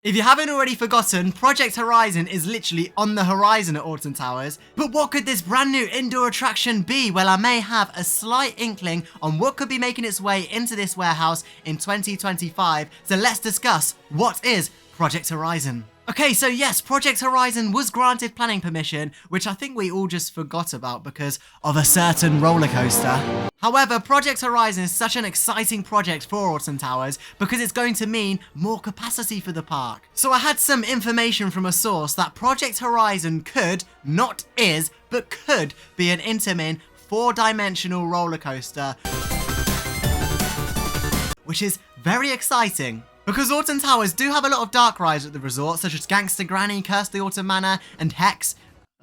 If you haven't already forgotten, Project Horizon is literally on the horizon at Alton Towers. But what could this brand new indoor attraction be? Well, I may have a slight inkling on what could be making its way into this warehouse in 2025. So let's discuss what is Project Horizon. Okay, so yes, Project Horizon was granted planning permission, which I think we all just forgot about because of a certain roller coaster. However, Project Horizon is such an exciting project for Alton Towers because it's going to mean more capacity for the park. So I had some information from a source that Project Horizon could, not is, but could be an Intamin 4-dimensional roller coaster, which is very exciting. Because Alton Towers do have a lot of dark rides at the resort, such as Gangsta Granny, Curse the Autumn Manor, and Hex.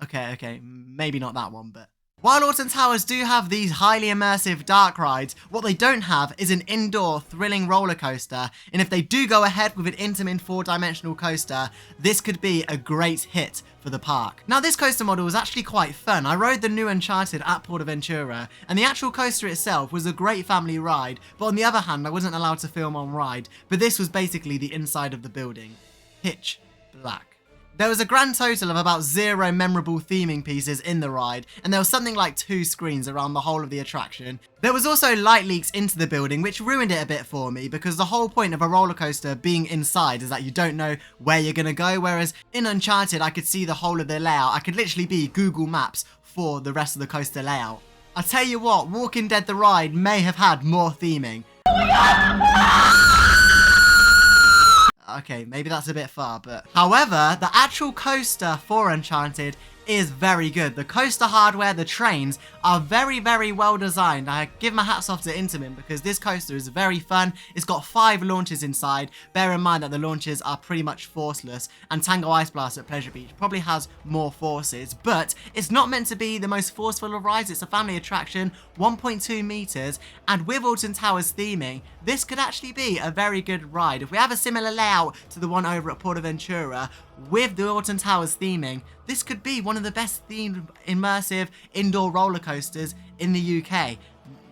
Okay, maybe not that one, but... While Alton Towers do have these highly immersive dark rides, what they don't have is an indoor thrilling roller coaster. And if they do go ahead with an Intamin 4-dimensional coaster, this could be a great hit for the park. Now, this coaster model was actually quite fun. I rode the new Uncharted at Portaventura, and the actual coaster itself was a great family ride, but on the other hand, I wasn't allowed to film on ride, but this was basically the inside of the building. Pitch black. There was a grand total of about 0 memorable theming pieces in the ride, and there was something like 2 screens around the whole of the attraction. There was also light leaks into the building, which ruined it a bit for me, because the whole point of a roller coaster being inside is that you don't know where you're gonna go, whereas in Uncharted I could see the whole of the layout. I could literally be Google Maps for the rest of the coaster layout. I tell you what, Walking Dead the Ride may have had more theming. Okay, maybe that's a bit far, but... However, the actual coaster for Uncharted is very good. The coaster hardware, the trains, are very, very well designed. I give my hats off to Intamin because this coaster is very fun. It's got 5 launches inside. Bear in mind that the launches are pretty much forceless, and Tango Ice Blast at Pleasure Beach probably has more forces, but it's not meant to be the most forceful of rides. It's a family attraction, 1.2 meters, and with Alton Towers theming, this could actually be a very good ride. If we have a similar layout to the one over at Portaventura, with the Alton Towers theming, this could be one of the best themed immersive indoor roller coasters in the UK.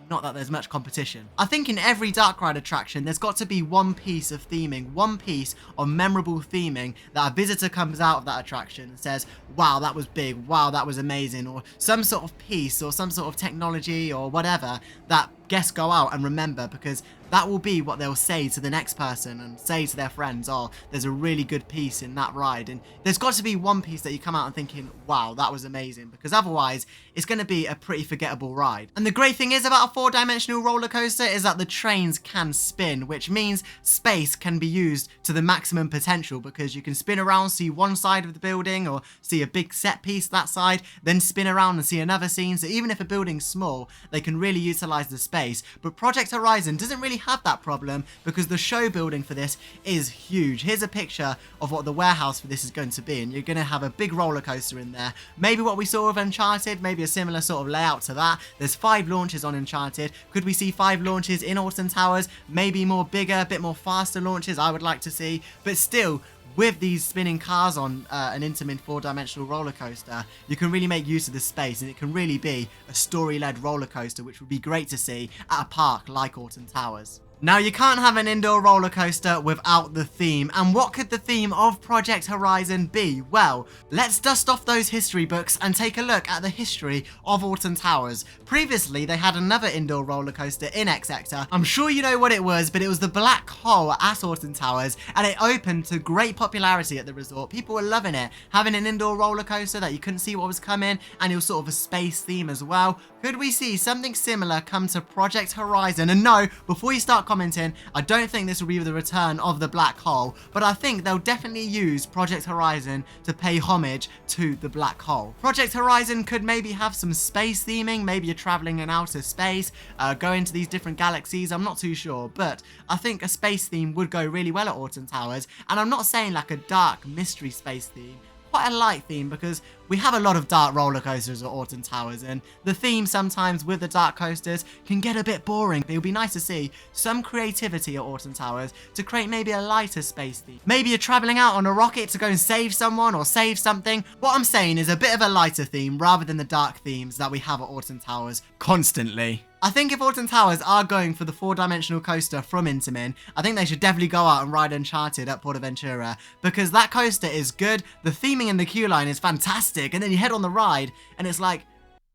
Not that there's much competition. I think in every dark ride attraction, there's got to be one piece of theming, one piece of memorable theming that a visitor comes out of that attraction and says, wow, that was big, wow, that was amazing, or some sort of piece or some sort of technology or whatever that guests go out and remember, because that will be what they'll say to the next person and say to their friends, oh, there's a really good piece in that ride. And there's got to be one piece that you come out and thinking, wow, that was amazing, because otherwise it's going to be a pretty forgettable ride. And the great thing is about a 4-dimensional roller coaster is that the trains can spin, which means space can be used to the maximum potential, because you can spin around, see one side of the building or see a big set piece that side, then spin around and see another scene. So even if a building's small, they can really utilize the space. But Project Horizon doesn't really have that problem because the show building for this is huge. Here's a picture of what the warehouse for this is going to be, and you're going to have a big roller coaster in there. Maybe what we saw with Uncharted, maybe a similar sort of layout to that. There's 5 launches on Uncharted. Could we see 5 launches in Alton Towers? Maybe more bigger, a bit more faster launches I would like to see, but still, with these spinning cars on an Intamin 4-dimensional roller coaster, you can really make use of the space, and it can really be a story-led roller coaster, which would be great to see at a park like Alton Towers. Now, you can't have an indoor roller coaster without the theme, and what could the theme of Project Horizon be? Well, let's dust off those history books and take a look at the history of Alton Towers. Previously, they had another indoor roller coaster in X-Sector. I'm sure you know what it was, but it was the Black Hole at Alton Towers, and it opened to great popularity at the resort. People were loving it, having an indoor roller coaster that you couldn't see what was coming, and it was sort of a space theme as well. Could we see something similar come to Project Horizon? And no, before you start commenting, I don't think this will be the return of the Black Hole, but I think they'll definitely use Project Horizon to pay homage to the Black Hole. Project Horizon could maybe have some space theming, maybe you're traveling in outer space, going to these different galaxies, I'm not too sure, but I think a space theme would go really well at Alton Towers, and I'm not saying like a dark mystery space theme, quite a light theme, because we have a lot of dark roller coasters at Alton Towers, and the theme sometimes with the dark coasters can get a bit boring. It would be nice to see some creativity at Alton Towers to create maybe a lighter space theme. Maybe you're traveling out on a rocket to go and save someone or save something. What I'm saying is a bit of a lighter theme rather than the dark themes that we have at Alton Towers constantly. I think if Alton Towers are going for the 4-dimensional coaster from Intamin, I think they should definitely go out and ride Uncharted at Portaventura, because that coaster is good, the theming in the queue line is fantastic, and then you head on the ride, and it's like,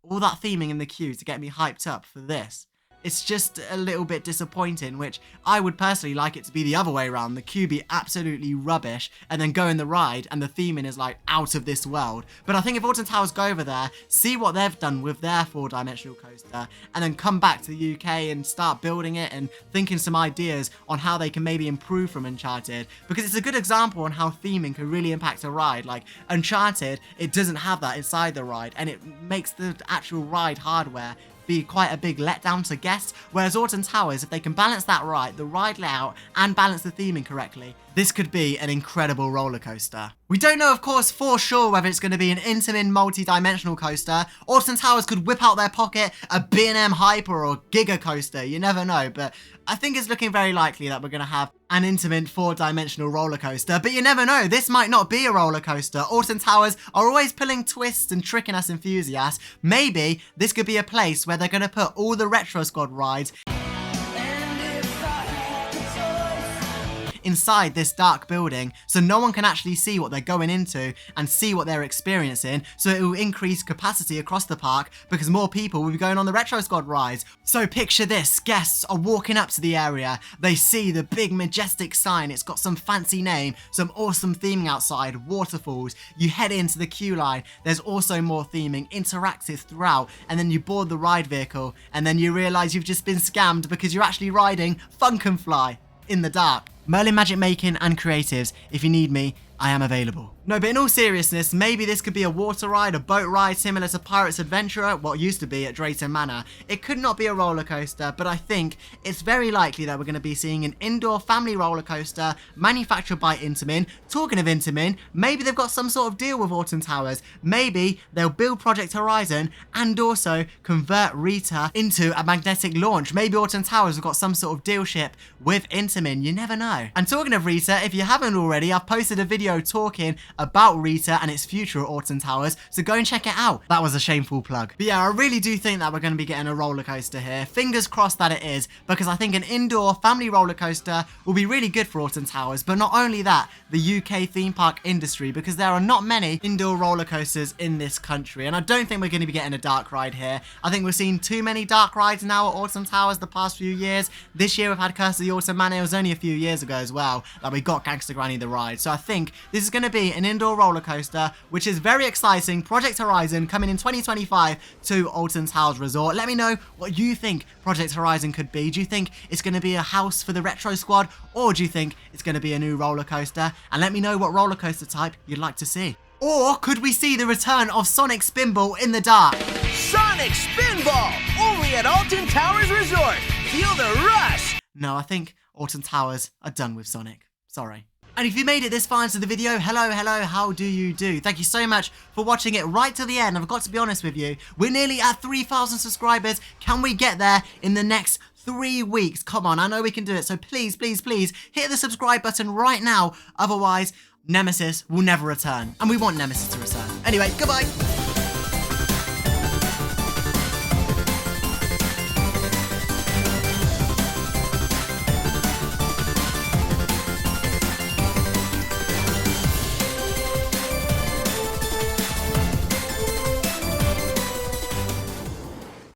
all that theming in the queue to get me hyped up for this. It's just a little bit disappointing, which I would personally like it to be the other way around. The queue be absolutely rubbish and then go in the ride and the theming is like out of this world. But I think if Alton Towers go over there, see what they've done with their 4-dimensional coaster and then come back to the UK and start building it and thinking some ideas on how they can maybe improve from Uncharted, because it's a good example on how theming can really impact a ride. Like Uncharted, it doesn't have that inside the ride and it makes the actual ride hardware be quite a big letdown to guests, whereas Alton Towers, if they can balance that right, the ride layout, and balance the theming correctly, this could be an incredible roller coaster. We don't know, of course, for sure whether it's going to be an Intamin multi-dimensional coaster. Alton Towers could whip out their pocket a B&M Hyper or Giga coaster, you never know, but I think it's looking very likely that we're going to have an Intamin 4-dimensional roller coaster, but you never know, this might not be a roller coaster. Alton Towers are always pulling twists and tricking us enthusiasts. Maybe this could be a place where they're going to put all the Retro Squad rides inside this dark building, so no one can actually see what they're going into and see what they're experiencing, so it will increase capacity across the park because more people will be going on the Retro Squad rides. So picture this, guests are walking up to the area, they see the big majestic sign, it's got some fancy name, some awesome theming outside, waterfalls, you head into the queue line, there's also more theming, interactive throughout, and then you board the ride vehicle, and then you realise you've just been scammed because you're actually riding Funkenfly in the dark. Merlin Magic Making and Creatives, if you need me, I am available. No, but in all seriousness, maybe this could be a water ride, a boat ride similar to Pirates Adventurer, what used to be at Drayton Manor. It could not be a roller coaster, but I think it's very likely that we're going to be seeing an indoor family roller coaster manufactured by Intamin. Talking of Intamin, maybe they've got some sort of deal with Alton Towers. Maybe they'll build Project Horizon and also convert Rita into a magnetic launch. Maybe Alton Towers have got some sort of dealship with Intamin. You never know. And talking of Rita, if you haven't already, I've posted a video talking about Rita and its future at Alton Towers, so go and check it out. That was a shameful plug. But yeah, I really do think that we're going to be getting a roller coaster here. Fingers crossed that it is, because I think an indoor family roller coaster will be really good for Alton Towers. But not only that, the UK theme park industry, because there are not many indoor roller coasters in this country, and I don't think we're going to be getting a dark ride here. I think we've seen too many dark rides now at Alton Towers the past few years. This year we've had Curse of the Autumn Manor. It was only a few years ago as well that we got Gangsta Granny The Ride. So I think this is going to be an indoor roller coaster, which is very exciting. Project Horizon coming in 2025 to Alton Towers Resort. Let me know what you think Project Horizon could be. Do you think it's going to be a house for the Retro Squad, or do you think it's going to be a new roller coaster? And let me know what roller coaster type you'd like to see. Or could we see the return of Sonic Spinball in the dark? Sonic Spinball! Only at Alton Towers Resort! Feel the rush! No, I think Alton Towers are done with Sonic. Sorry. And if you made it this far into the video, hello, how do you do? Thank you so much for watching it right to the end. I've got to be honest with you, we're nearly at 3,000 subscribers. Can we get there in the next 3 weeks? Come on, I know we can do it. So please, please, please hit the subscribe button right now. Otherwise, Nemesis will never return. And we want Nemesis to return. Anyway, goodbye.